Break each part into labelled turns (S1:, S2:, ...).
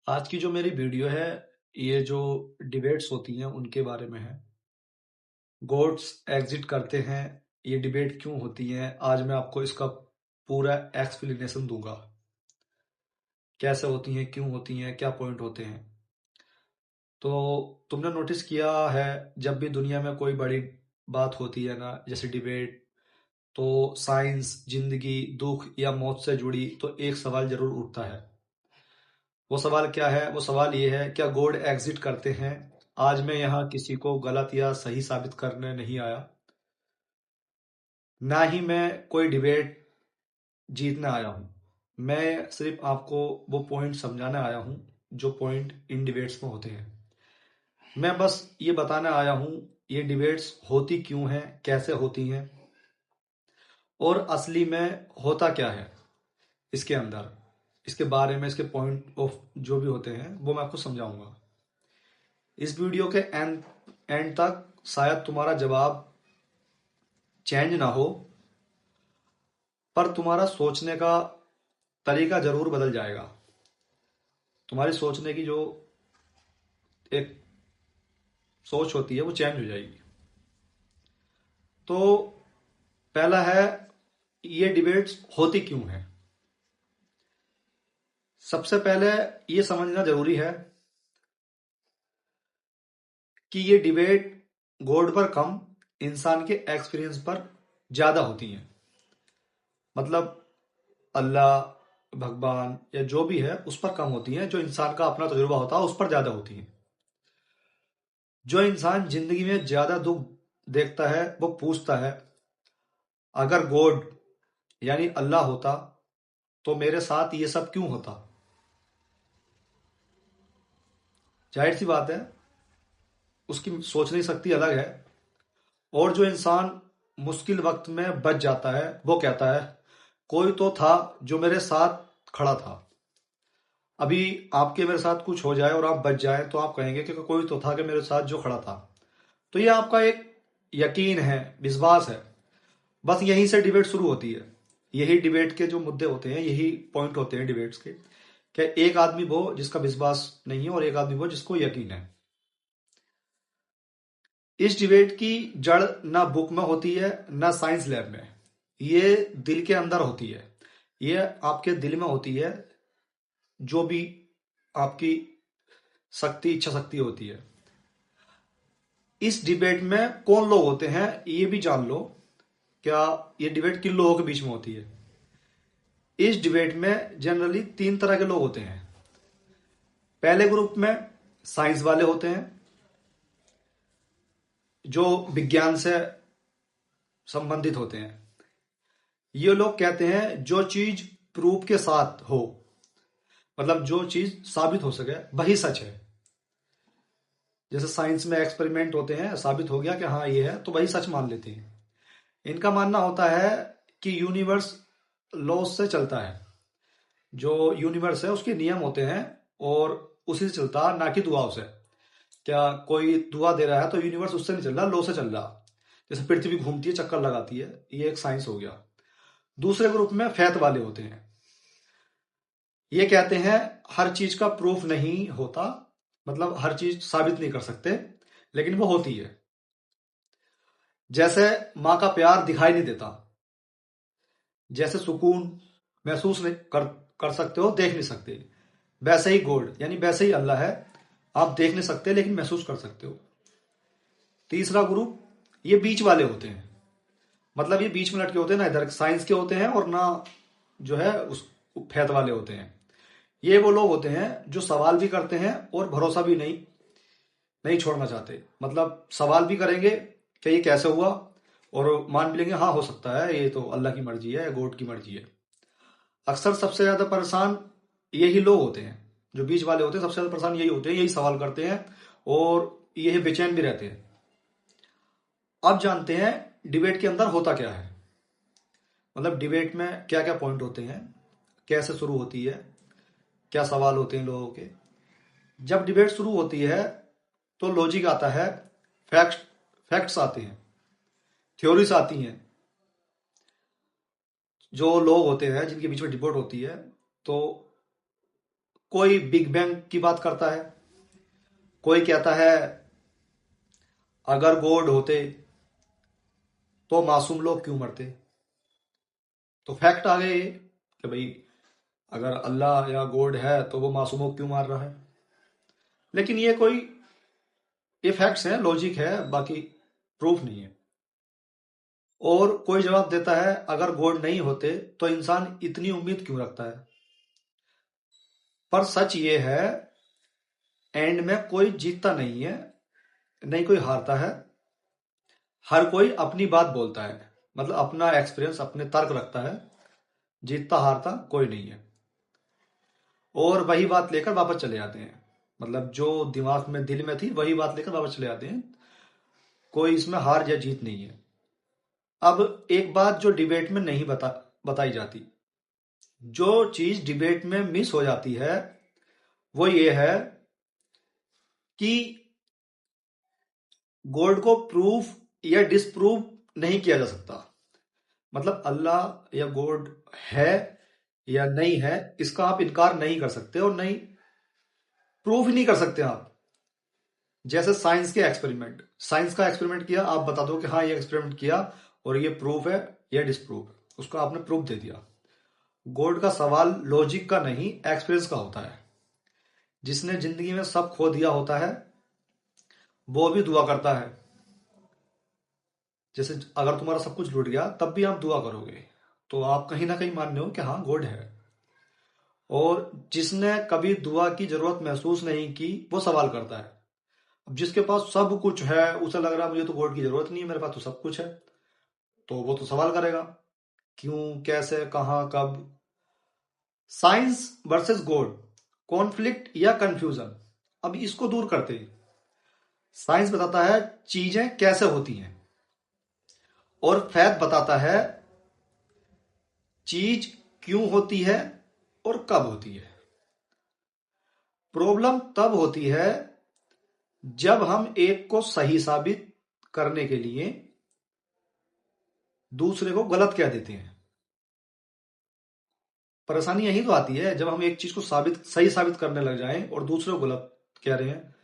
S1: आज की जो मेरी वीडियो है, ये जो डिबेट्स होती हैं उनके बारे में है। गोट्स एग्जिट करते हैं, ये डिबेट क्यों होती हैं, आज मैं आपको इसका पूरा एक्सप्लेनेशन दूंगा। कैसे होती हैं, क्यों होती हैं, क्या पॉइंट होते हैं। तो तुमने नोटिस किया है, जब भी दुनिया में कोई बड़ी बात होती है ना, जैसे डिबेट, तो साइंस, जिंदगी, दुख या मौत से जुड़ी तो एक सवाल जरूर उठता है। वो सवाल क्या है? वो सवाल ये है, क्या गॉड एग्जिट करते हैं? आज मैं यहाँ किसी को गलत या सही साबित करने नहीं आया, ना ही मैं कोई डिबेट जीतने आया हूँ। मैं सिर्फ आपको वो पॉइंट समझाने आया हूँ जो पॉइंट इन डिबेट्स में होते हैं। मैं बस ये बताने आया हूँ, ये डिबेट्स होती क्यों हैं, कैसे होती हैं, और असली में होता क्या है इसके अंदर, इसके बारे में, इसके पॉइंट ऑफ जो भी होते हैं वो मैं आपको समझाऊंगा। इस वीडियो के एंड एंड तक शायद तुम्हारा जवाब चेंज ना हो, पर तुम्हारा सोचने का तरीका जरूर बदल जाएगा। तुम्हारी सोचने की जो एक सोच होती है वो चेंज हो जाएगी। तो पहला है, ये डिबेट्स होती क्यों है। सबसे पहले ये समझना जरूरी है कि ये डिबेट गॉड पर कम, इंसान के एक्सपीरियंस पर ज्यादा होती हैं। मतलब अल्लाह, भगवान या जो भी है उस पर कम होती हैं। जो इंसान का अपना तजुर्बा होता है उस पर ज्यादा होती हैं। जो इंसान जिंदगी में ज्यादा दुख देखता है वो पूछता है, अगर गॉड यानी अल्लाह होता तो मेरे साथ ये सब क्यों होता। जाहिर सी बात है, उसकी सोचने की शक्ति अलग है। और जो इंसान मुश्किल वक्त में बच जाता है वो कहता है, कोई तो था जो मेरे साथ खड़ा था। अभी आपके मेरे साथ कुछ हो जाए और आप बच जाए तो आप कहेंगे कि कोई तो था कि मेरे साथ जो खड़ा था। तो ये आपका एक यकीन है, विश्वास है। बस यहीं से डिबेट शुरू होती है। यही डिबेट के जो मुद्दे होते हैं, यही पॉइंट होते हैं डिबेट्स के। कि एक आदमी वो जिसका विश्वास नहीं है और एक आदमी वो जिसको यकीन है। इस डिबेट की जड़ ना बुक में होती है ना साइंस लैब में, ये दिल के अंदर होती है। ये आपके दिल में होती है, जो भी आपकी शक्ति, इच्छा शक्ति होती है। इस डिबेट में कौन लोग होते हैं ये भी जान लो। क्या ये डिबेट किन लोगों के बीच में होती है? इस डिबेट में जनरली तीन तरह के लोग होते हैं। पहले ग्रुप में साइंस वाले होते हैं, जो विज्ञान से संबंधित होते हैं। ये लोग कहते हैं जो चीज प्रूफ के साथ हो, मतलब जो चीज साबित हो सके वही सच है। जैसे साइंस में एक्सपेरिमेंट होते हैं, साबित हो गया कि हाँ ये है, तो वही सच मान लेते हैं। इनका मानना होता है कि यूनिवर्स लॉ से चलता है। जो यूनिवर्स है उसके नियम होते हैं और उसी से चलता है, ना कि दुआओं से। क्या कोई दुआ दे रहा है तो यूनिवर्स उससे नहीं चल रहा, लॉ से चल रहा। जैसे पृथ्वी घूमती है, चक्कर लगाती है, ये एक साइंस हो गया। दूसरे ग्रुप में फैथ वाले होते हैं। ये कहते हैं हर चीज का प्रूफ नहीं होता, मतलब हर चीज साबित नहीं कर सकते, लेकिन वो होती है। जैसे माँ का प्यार दिखाई नहीं देता, जैसे सुकून महसूस नहीं कर सकते हो, देख नहीं सकते, वैसे ही गॉड यानी वैसे ही अल्लाह है। आप देख नहीं सकते लेकिन महसूस कर सकते हो। तीसरा ग्रुप, ये बीच वाले होते हैं। मतलब ये बीच में लटके होते हैं, ना इधर साइंस के होते हैं और ना जो है उस फैत वाले होते हैं। ये वो लोग होते हैं जो सवाल भी करते हैं और भरोसा भी नहीं नहीं छोड़ना चाहते। मतलब सवाल भी करेंगे कि ये कैसे हुआ, और मान भी लेंगे हाँ हो सकता है, ये तो अल्लाह की मर्जी है, गॉड की मर्जी है। अक्सर सबसे ज्यादा परेशान यही लोग होते हैं, जो बीच वाले होते हैं। सबसे ज्यादा परेशान यही होते हैं, यही सवाल करते हैं और यही बेचैन भी रहते हैं। अब जानते हैं डिबेट के अंदर होता क्या है। मतलब डिबेट में क्या क्या पॉइंट होते हैं, कैसे शुरू होती है, क्या सवाल होते हैं लोगों के। जब डिबेट शुरू होती है तो लॉजिक आता है, फैक्ट्स फैक्ट्स आते हैं, थ्योरीज आती हैं। जो लोग होते हैं जिनके बीच में डिबेट होती है, तो कोई बिग बैंग की बात करता है, कोई कहता है अगर गॉड होते तो मासूम लोग क्यों मरते। तो फैक्ट आ गए कि भाई अगर अल्लाह या गॉड है तो वो मासूमों को क्यों मार रहा है। लेकिन ये फैक्ट्स हैं, लॉजिक है, बाकी प्रूफ नहीं है। और कोई जवाब देता है अगर गॉड नहीं होते तो इंसान इतनी उम्मीद क्यों रखता है। पर सच ये है, एंड में कोई जीतता नहीं है, नहीं कोई हारता है। हर कोई अपनी बात बोलता है, मतलब अपना एक्सपीरियंस, अपने तर्क रखता है। जीतता हारता कोई नहीं है। और वही बात लेकर वापस चले जाते हैं, मतलब जो दिमाग में, दिल में थी वही बात लेकर वापस चले जाते हैं। कोई इसमें हार या जीत नहीं है। अब एक बात जो डिबेट में नहीं बताई जाती, जो चीज डिबेट में मिस हो जाती है, वो ये है कि गॉड को प्रूफ या डिसप्रूव नहीं किया जा सकता। मतलब अल्लाह या गॉड है या नहीं है, इसका आप इनकार नहीं कर सकते और नहीं प्रूफ ही नहीं कर सकते आप। जैसे साइंस के एक्सपेरिमेंट, साइंस का एक्सपेरिमेंट किया, आप बता दो कि हाँ ये एक्सपेरिमेंट किया और ये प्रूफ है या डिसप्रूफ है, उसको आपने प्रूफ दे दिया। गॉड का सवाल लॉजिक का नहीं, एक्सपीरियंस का होता है। जिसने जिंदगी में सब खो दिया होता है वो भी दुआ करता है। जैसे अगर तुम्हारा सब कुछ लूट गया तब भी आप दुआ करोगे, तो आप कहीं ना कहीं मान रहे हो कि हाँ गॉड है। और जिसने कभी दुआ की जरूरत महसूस नहीं की वो सवाल करता है। अब जिसके पास सब कुछ है उसे लग रहा है मुझे तो गॉड की जरूरत नहीं है, मेरे पास तो सब कुछ है, तो वो तो सवाल करेगा क्यों, कैसे, कहां, कब। साइंस वर्सेस गॉड, कॉन्फ्लिक्ट या कंफ्यूजन। अब इसको दूर करते हैं। साइंस बताता है चीजें कैसे होती हैं और फैथ बताता है चीज क्यों होती है और कब होती है। प्रॉब्लम तब होती है जब हम एक को सही साबित करने के लिए दूसरे को गलत कह देते हैं। परेशानी यही तो आती है, जब हम एक चीज को सही साबित करने लग जाएं और दूसरे को गलत कह रहे हैं,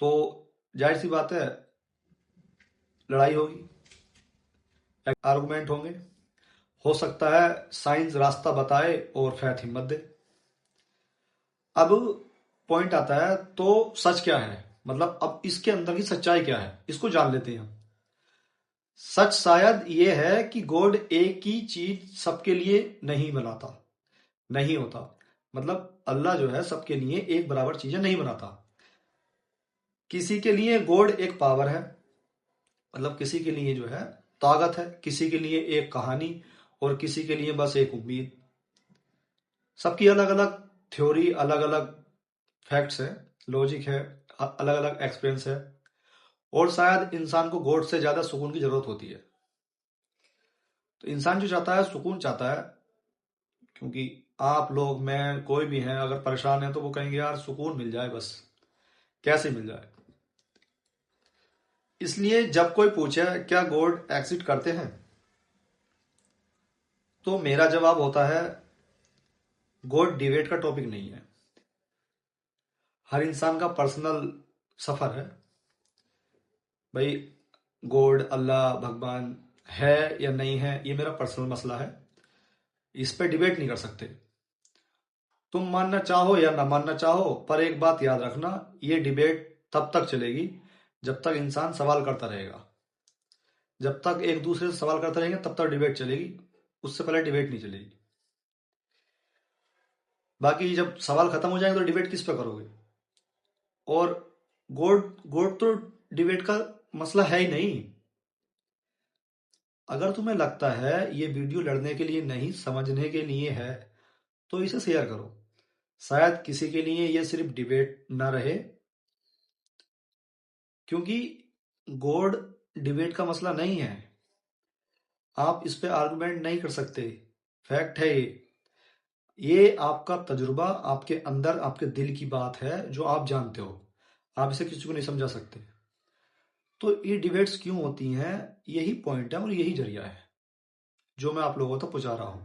S1: तो जाहिर सी बात है लड़ाई होगी, आर्गुमेंट होंगे। हो सकता है साइंस रास्ता बताए और फैथ हिम्मत दे। अब पॉइंट आता है तो सच क्या है, मतलब अब इसके अंदर की सच्चाई क्या है, इसको जान लेते हैं हम। सच शायद ये है कि गॉड एक ही चीज सबके लिए नहीं बनाता, नहीं होता। मतलब अल्लाह जो है सबके लिए एक बराबर चीजें नहीं बनाता। किसी के लिए गॉड एक पावर है, मतलब किसी के लिए जो है ताकत है, किसी के लिए एक कहानी, और किसी के लिए बस एक उम्मीद। सबकी अलग अलग थ्योरी, अलग अलग फैक्ट्स है, लॉजिक है, अलग अलग एक्सपीरियंस है। और शायद इंसान को गॉड से ज्यादा सुकून की जरूरत होती है। तो इंसान जो चाहता है सुकून चाहता है, क्योंकि आप लोग, मैं, कोई भी है अगर परेशान है तो वो कहेंगे यार सुकून मिल जाए बस, कैसे मिल जाए। इसलिए जब कोई पूछे क्या गॉड एग्जिस्ट करते हैं, तो मेरा जवाब होता है गॉड डिबेट का टॉपिक नहीं है। हर इंसान का पर्सनल सफर है भाई। गॉड, अल्लाह, भगवान है या नहीं है ये मेरा पर्सनल मसला है, इस पे डिबेट नहीं कर सकते। तुम मानना चाहो या ना मानना चाहो, पर एक बात याद रखना, ये डिबेट तब तक चलेगी जब तक इंसान सवाल करता रहेगा। जब तक एक दूसरे से सवाल करते रहेंगे तब तक डिबेट चलेगी, उससे पहले डिबेट नहीं चलेगी। बाकी जब सवाल खत्म हो जाएंगे तो डिबेट किस पे करोगे। और गॉड गॉड तो डिबेट का मसला है ही नहीं। अगर तुम्हें लगता है ये वीडियो लड़ने के लिए नहीं, समझने के लिए है, तो इसे शेयर करो। शायद किसी के लिए ये सिर्फ डिबेट ना रहे, क्योंकि गॉड डिबेट का मसला नहीं है। आप इस पे आर्गुमेंट नहीं कर सकते, फैक्ट है ये आपका तजुर्बा, आपके अंदर, आपके दिल की बात है जो आप जानते हो। आप इसे किसी को नहीं समझा सकते। तो ये डिबेट्स क्यों होती हैं, यही पॉइंट है और यही जरिया है जो मैं आप लोगों तक पहुंचा रहा हूं।